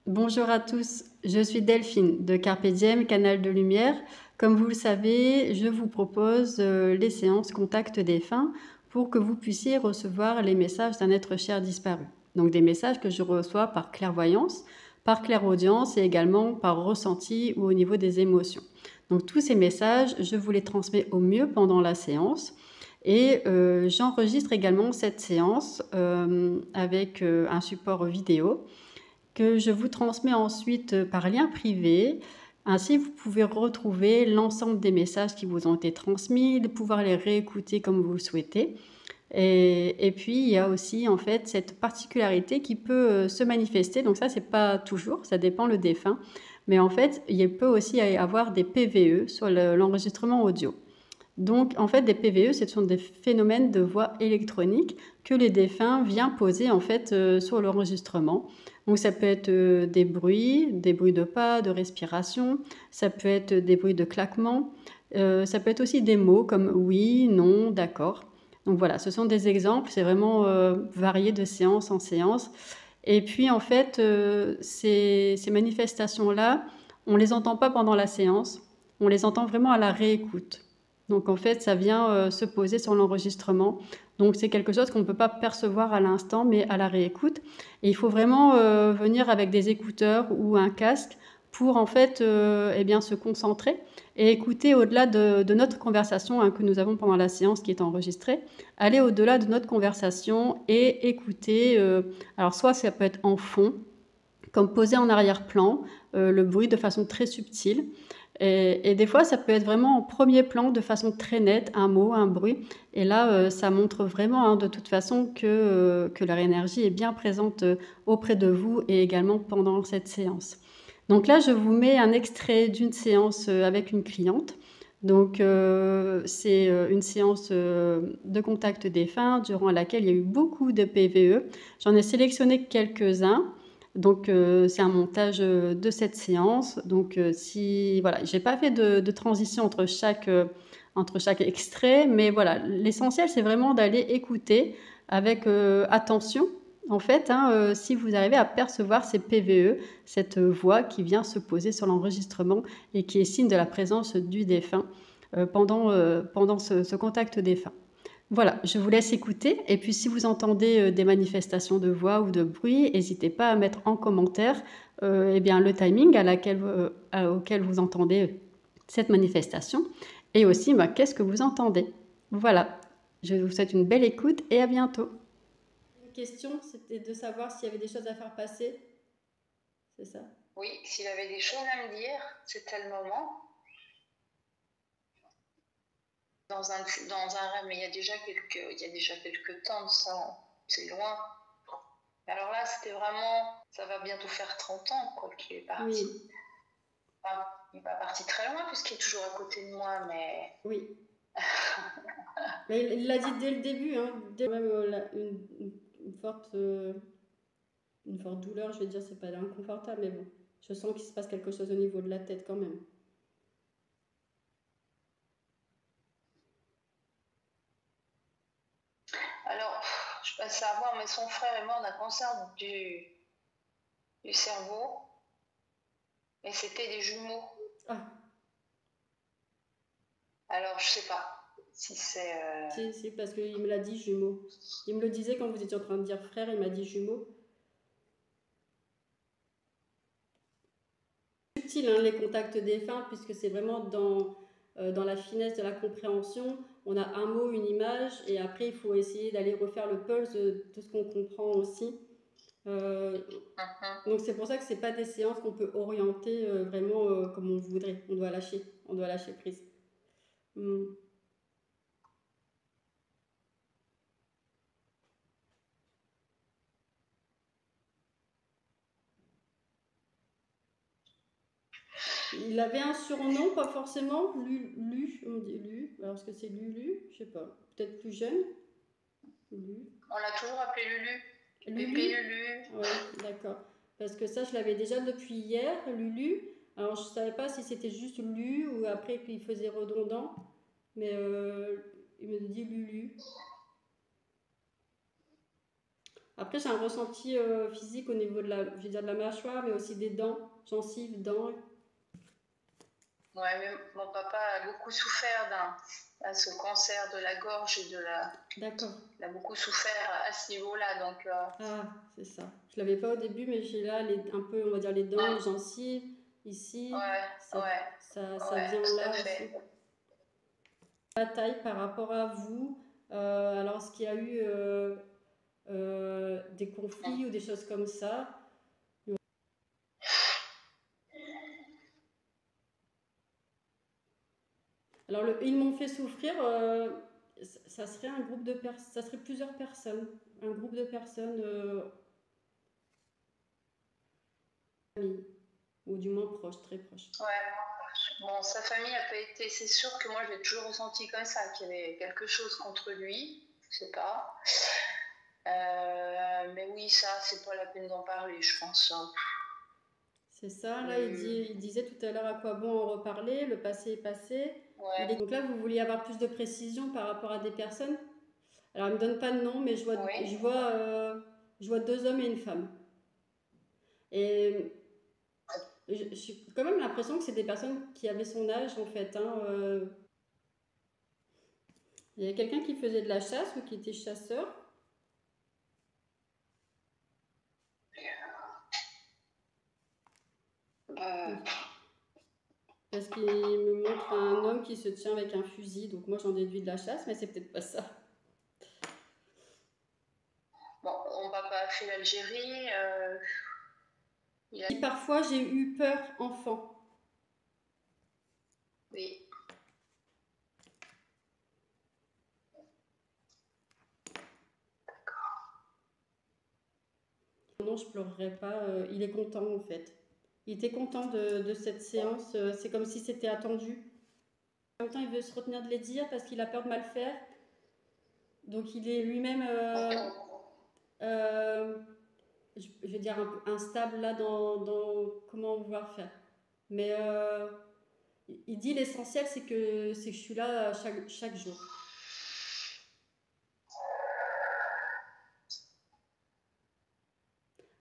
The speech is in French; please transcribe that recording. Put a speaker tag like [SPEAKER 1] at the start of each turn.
[SPEAKER 1] Bonjour à tous, je suis Delphine de Carpe Diem, Canal de Lumière. Comme vous le savez, je vous propose les séances Contact défunt pour que vous puissiez recevoir les messages d'un être cher disparu. Donc des messages que je reçois par clairvoyance, par clairaudience et également par ressenti ou au niveau des émotions. Donc tous ces messages, je vous les transmets au mieux pendant la séance. Et j'enregistre également cette séance avec un support vidéo que je vous transmets ensuite par lien privé. Ainsi, vous pouvez retrouver l'ensemble des messages qui vous ont été transmis, de pouvoir les réécouter comme vous le souhaitez. Et puis, il y a aussi en fait cette particularité qui peut se manifester. Donc ça, c'est pas toujours, ça dépend le défunt. Mais en fait, il peut aussi y avoir des PVE sur l'enregistrement audio. Donc, en fait, des PVE, ce sont des phénomènes de voix électronique que les défunts viennent poser en fait sur l'enregistrement. Donc, ça peut être des bruits de pas, de respiration, ça peut être des bruits de claquement, ça peut être aussi des mots comme oui, non, d'accord. Donc voilà, ce sont des exemples, c'est vraiment varié de séance en séance. Et puis, en fait, ces manifestations-là, on ne les entend pas pendant la séance, on les entend vraiment à la réécoute. Donc en fait, ça vient se poser sur l'enregistrement. Donc c'est quelque chose qu'on ne peut pas percevoir à l'instant, mais à la réécoute. Et il faut vraiment venir avec des écouteurs ou un casque pour en fait eh bien, se concentrer et écouter au-delà de notre conversation hein, que nous avons pendant la séance qui est enregistrée, aller au-delà de notre conversation et écouter. Alors soit ça peut être en fond, comme posé en arrière-plan, le bruit de façon très subtile. Et des fois, ça peut être vraiment en premier plan, de façon très nette, un mot, un bruit. Et là, ça montre vraiment, hein, de toute façon, que leur énergie est bien présente auprès de vous et également pendant cette séance. Donc là, je vous mets un extrait d'une séance avec une cliente. Donc, c'est une séance de contact défunt durant laquelle il y a eu beaucoup de PVE. J'en ai sélectionné quelques-uns. Donc, c'est un montage de cette séance. Donc, si voilà, j'ai pas fait de transition entre chaque extrait, mais voilà, l'essentiel, c'est vraiment d'aller écouter avec attention. En fait, hein, si vous arrivez à percevoir ces PVE, cette voix qui vient se poser sur l'enregistrement et qui est signe de la présence du défunt pendant ce contact défunt. Voilà, je vous laisse écouter. Et puis, si vous entendez des manifestations de voix ou de bruit, n'hésitez pas à mettre en commentaire eh bien, le timing auquel vous entendez cette manifestation et aussi qu'est-ce que vous entendez. Voilà, je vous souhaite une belle écoute et à bientôt. Une question, c'était de savoir s'il y avait des choses à faire passer. C'est ça?
[SPEAKER 2] Oui, s'il avait des choses à me dire, c'était le moment. Dans un rêve, mais il y a déjà quelques temps de ça, c'est loin. Alors là, c'était vraiment, ça va bientôt faire 30 ans, quoi, qu'il est parti.
[SPEAKER 1] Oui.
[SPEAKER 2] Enfin, il n'est pas parti très loin, puisqu'il est toujours à côté de moi, mais...
[SPEAKER 1] Oui. Mais il l'a dit dès le début, hein, dès même une forte douleur, je vais dire, c'est pas inconfortable, mais bon, je sens qu'il se passe quelque chose au niveau de la tête quand même.
[SPEAKER 2] Alors, je ne sais pas savoir, mais son frère est mort d'un cancer du cerveau, et c'était des jumeaux.
[SPEAKER 1] Ah,
[SPEAKER 2] Alors, je sais pas si c'est...
[SPEAKER 1] si, parce qu'il me l'a dit jumeaux. Il me le disait quand vous étiez en train de dire frère, il m'a dit jumeaux. Utile hein, les contacts défunts, puisque c'est vraiment dans la finesse de la compréhension. On a un mot, une image, et après il faut essayer d'aller refaire le pulse de ce qu'on comprend aussi. Donc c'est pour ça que c'est pas des séances qu'on peut orienter vraiment comme on voudrait. On doit lâcher prise. Mm. Il avait un surnom, pas forcément. On dit Lu. Alors est-ce que c'est Lulu? Je sais pas. Peut-être plus jeune. Lu.
[SPEAKER 2] On l'a toujours appelé Lulu. Pépé
[SPEAKER 1] Lulu?
[SPEAKER 2] Lulu.
[SPEAKER 1] Oui, d'accord. Parce que ça, je l'avais déjà depuis hier, Lulu. Alors, je savais pas si c'était juste Lu ou après qu'il faisait redondant. Mais il me dit Lulu. Après, j'ai un ressenti physique au niveau de la, je vais dire de la mâchoire, mais aussi des dents, gencives, dents.
[SPEAKER 2] Ouais, mais mon papa a beaucoup souffert à ce cancer de la gorge et de la.
[SPEAKER 1] D'accord.
[SPEAKER 2] Il a beaucoup souffert à ce niveau-là, donc.
[SPEAKER 1] Ah, c'est ça. Je l'avais pas au début, mais j'ai là un peu, on va dire, les dents, les gencives, ici.
[SPEAKER 2] Ouais,
[SPEAKER 1] Ça
[SPEAKER 2] ouais,
[SPEAKER 1] vient
[SPEAKER 2] tout à
[SPEAKER 1] là aussi.
[SPEAKER 2] fait.
[SPEAKER 1] Bataille par rapport à vous. Alors, est-ce qu'il y a eu des conflits ou des choses comme ça? Alors, ils m'ont fait souffrir. Ça serait un groupe de personnes, ça serait plusieurs personnes, un groupe de personnes, famille, ou du moins proches, très proches.
[SPEAKER 2] Ouais. Bon, sa famille a pas été. C'est sûr que moi, j'ai toujours ressenti comme ça, qu'il y avait quelque chose contre lui. Je sais pas. Mais oui, ça, c'est pas la peine d'en parler, je pense.
[SPEAKER 1] C'est ça, là, il disait tout à l'heure à quoi bon en reparler, le passé est passé.
[SPEAKER 2] Ouais.
[SPEAKER 1] Donc là, vous vouliez avoir plus de précision par rapport à des personnes. Alors, il ne me donne pas de nom, mais
[SPEAKER 2] Oui.
[SPEAKER 1] je vois 2 hommes et une femme. Et j'ai quand même l'impression que c'est des personnes qui avaient son âge, en fait. Hein. Il y avait quelqu'un qui faisait de la chasse ou qui était chasseur. Parce qu'il me montre un homme qui se tient avec un fusil, donc moi j'en déduis de la chasse, mais c'est peut-être pas ça.
[SPEAKER 2] Bon, on va pas fait l'Algérie.
[SPEAKER 1] Et parfois j'ai eu peur enfant.
[SPEAKER 2] Oui.
[SPEAKER 1] Non, je pleurerai pas. Il est content en fait. Il était content de cette séance. C'est comme si c'était attendu. En même temps, il veut se retenir de les dire parce qu'il a peur de mal faire. Donc il est lui-même, euh, je vais dire, instable là dans comment vouloir faire. Mais il dit l'essentiel, c'est que je suis là chaque jour.